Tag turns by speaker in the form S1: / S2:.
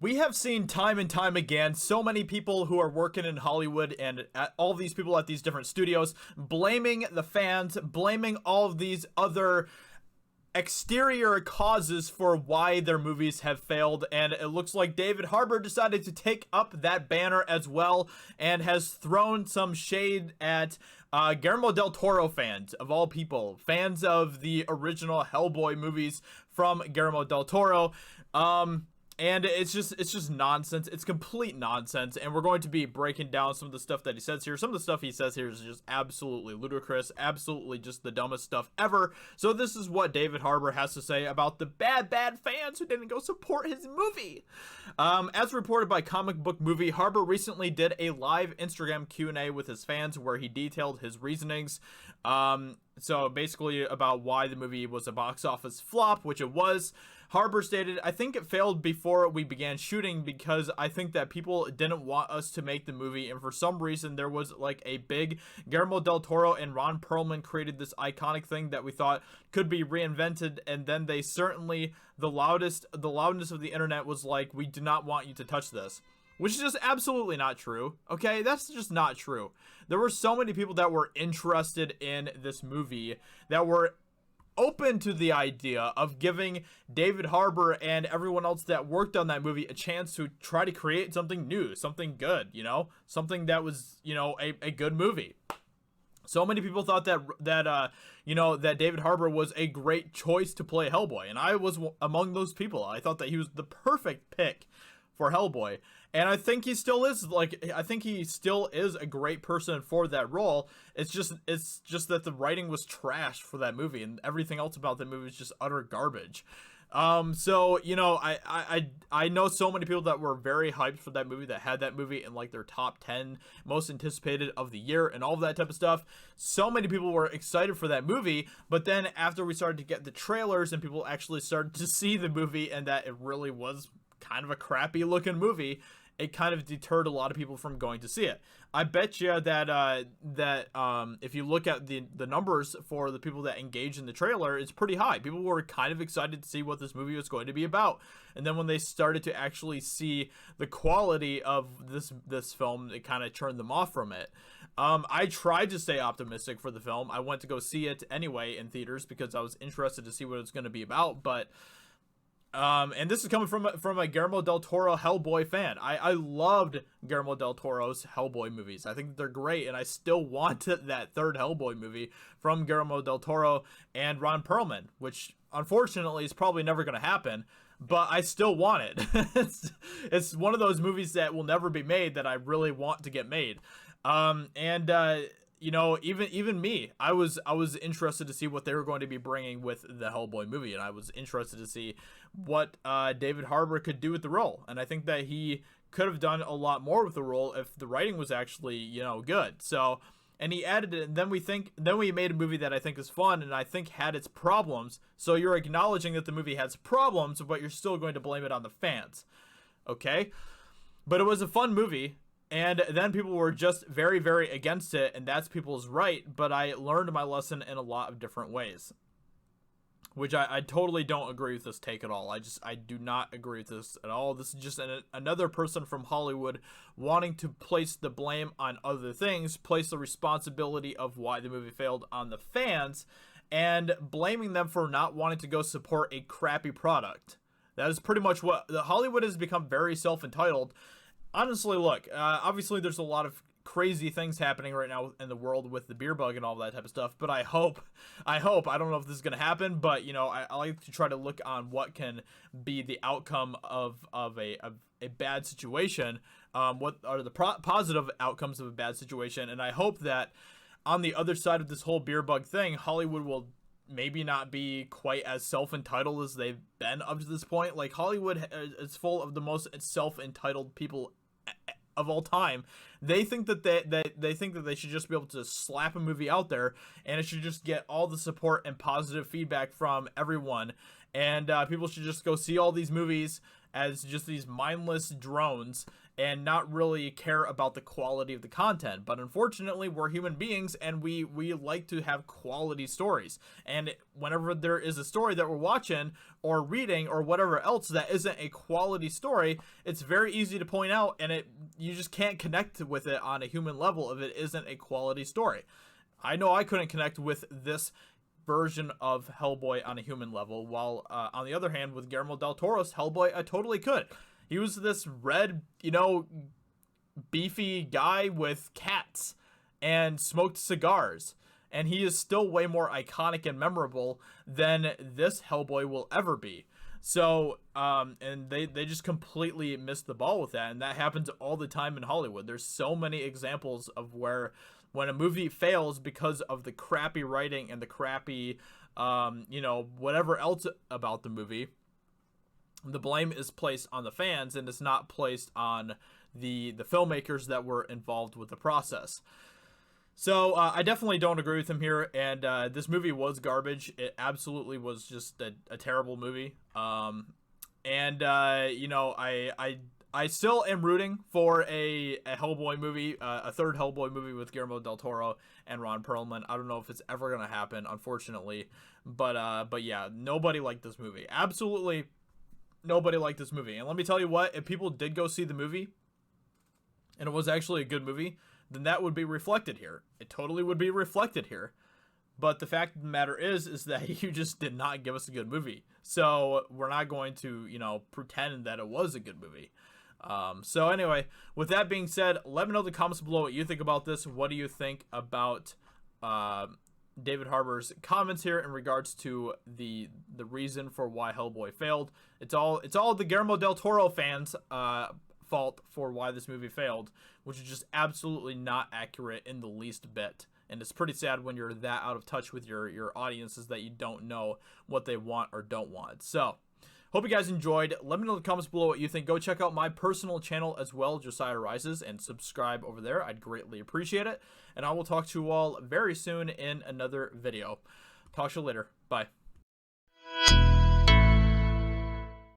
S1: We have seen time and time again so many people who are working in Hollywood and all these people at these different studios blaming the fans, blaming all of these other exterior causes for why their movies have failed, and it looks like David Harbour decided to take up that banner as well and has thrown some shade at Guillermo del Toro fans, of all people, fans of the original Hellboy movies from Guillermo del Toro. And it's just nonsense. It's complete nonsense. And we're going to be breaking down some of the stuff that he says here. Some of the stuff he says here is just absolutely ludicrous, absolutely just the dumbest stuff ever. So this is what David Harbour has to say about the bad fans who didn't go support his movie. As reported by Comic Book Movie, Harbour recently did a live Instagram Q&A with his fans where he detailed his reasonings. So basically about why the movie was a box office flop, which it was. Harbour stated, "I think it failed before we began shooting because I think that people didn't want us to make the movie, and for some reason there was like a big Guillermo del Toro and Ron Perlman created this iconic thing that we thought could be reinvented, and then they certainly the loudness of the internet was like, we do not want you to touch this." Which is just absolutely not true, okay? That's just not true. There were so many people that were interested in this movie that were open to the idea of giving David Harbour and everyone else that worked on that movie a chance to try to create something new, something good, you know? Something that was, you know, a good movie. So many people thought that David Harbour was a great choice to play Hellboy, and I was among those people. I thought that he was the perfect pick for Hellboy. And I think he still is a great person for that role. It's just that the writing was trash for that movie, and everything else about that movie is just utter garbage. So, you know, I know so many people that were very hyped for that movie, that had that movie in like their top 10 most anticipated of the year and all of that type of stuff. So many people were excited for that movie, but then after we started to get the trailers and people actually started to see the movie and that it really was kind of a crappy looking movie, it kind of deterred a lot of people from going to see it. I bet you that if you look at the numbers for the people that engaged in the trailer, it's pretty high. People were kind of excited to see what this movie was going to be about. And then when they started to actually see the quality of this film, it kind of turned them off from it. I tried to stay optimistic for the film. I went to go see it anyway in theaters because I was interested to see what it's going to be about, but and this is coming from a Guillermo del Toro Hellboy fan. I loved Guillermo del Toro's Hellboy movies. I think that they're great, and I still want that third Hellboy movie from Guillermo del Toro and Ron Perlman, which unfortunately is probably never going to happen, but I still want it. It's one of those movies that will never be made that I really want to get made. You know, even me, I was interested to see what they were going to be bringing with the Hellboy movie, and I was interested to see what David Harbour could do with the role, and I think that he could have done a lot more with the role if the writing was actually, you know, good. So, and he added it, and then we made a movie that I think is fun and I think had its problems. So you're acknowledging that the movie has problems, but you're still going to blame it on the fans, okay? But it was a fun movie. And then people were just very, very against it, and that's people's right, but I learned my lesson in a lot of different ways. Which I totally don't agree with this take at all. I do not agree with this at all. This is just another person from Hollywood wanting to place the blame on other things, place the responsibility of why the movie failed on the fans, and blaming them for not wanting to go support a crappy product. That is pretty much what Hollywood has become, very self-entitled. Honestly, look, obviously there's a lot of crazy things happening right now in the world with the beer bug and all that type of stuff, but I hope, I don't know if this is going to happen, but, you know, I like to try to look on what can be the outcome of a bad situation, what are the positive outcomes of a bad situation, and I hope that on the other side of this whole beer bug thing, Hollywood will maybe not be quite as self-entitled as they've been up to this point. Like, Hollywood is full of the most self-entitled people of all time. They think that they think that they should just be able to slap a movie out there and it should just get all the support and positive feedback from everyone, and people should just go see all these movies as just these mindless drones and not really care about the quality of the content. But unfortunately, we're human beings, and we like to have quality stories. And whenever there is a story that we're watching or reading or whatever else that isn't a quality story, it's very easy to point out, and you just can't connect with it on a human level if it isn't a quality story. I know I couldn't connect with this version of Hellboy on a human level, while on the other hand, with Guillermo del Toro's Hellboy, I totally could. He was this red, beefy guy with cats and smoked cigars, and he is still way more iconic and memorable than this Hellboy will ever be. So, and they just completely missed the ball with that, and that happens all the time in Hollywood. There's so many examples of where when a movie fails because of the crappy writing and the crappy, whatever else about the movie, the blame is placed on the fans, and it's not placed on the filmmakers that were involved with the process. So I definitely don't agree with him here, and this movie was garbage. It absolutely was just a terrible movie. I still am rooting for a Hellboy movie, a third Hellboy movie with Guillermo del Toro and Ron Perlman. I don't know if it's ever gonna happen, unfortunately, but yeah, nobody liked this movie. Absolutely nobody liked this movie. And let me tell you what, if people did go see the movie and it was actually a good movie, then that would be reflected here. It totally would be reflected here. But the fact of the matter is that you just did not give us a good movie. So we're not going to, pretend that it was a good movie. So anyway, with that being said, let me know in the comments below what you think about this. What do you think about David Harbour's comments here in regards to the reason for why Hellboy failed? It's all the Guillermo del Toro fans' fault for why this movie failed, which is just absolutely not accurate in the least bit. And it's pretty sad when you're that out of touch with your audiences that you don't know what they want or don't want. So, hope you guys enjoyed. Let me know in the comments below what you think. Go check out my personal channel as well, Josiah Rises, and subscribe over there. I'd greatly appreciate it. And I will talk to you all very soon in another video. Talk to you later. Bye.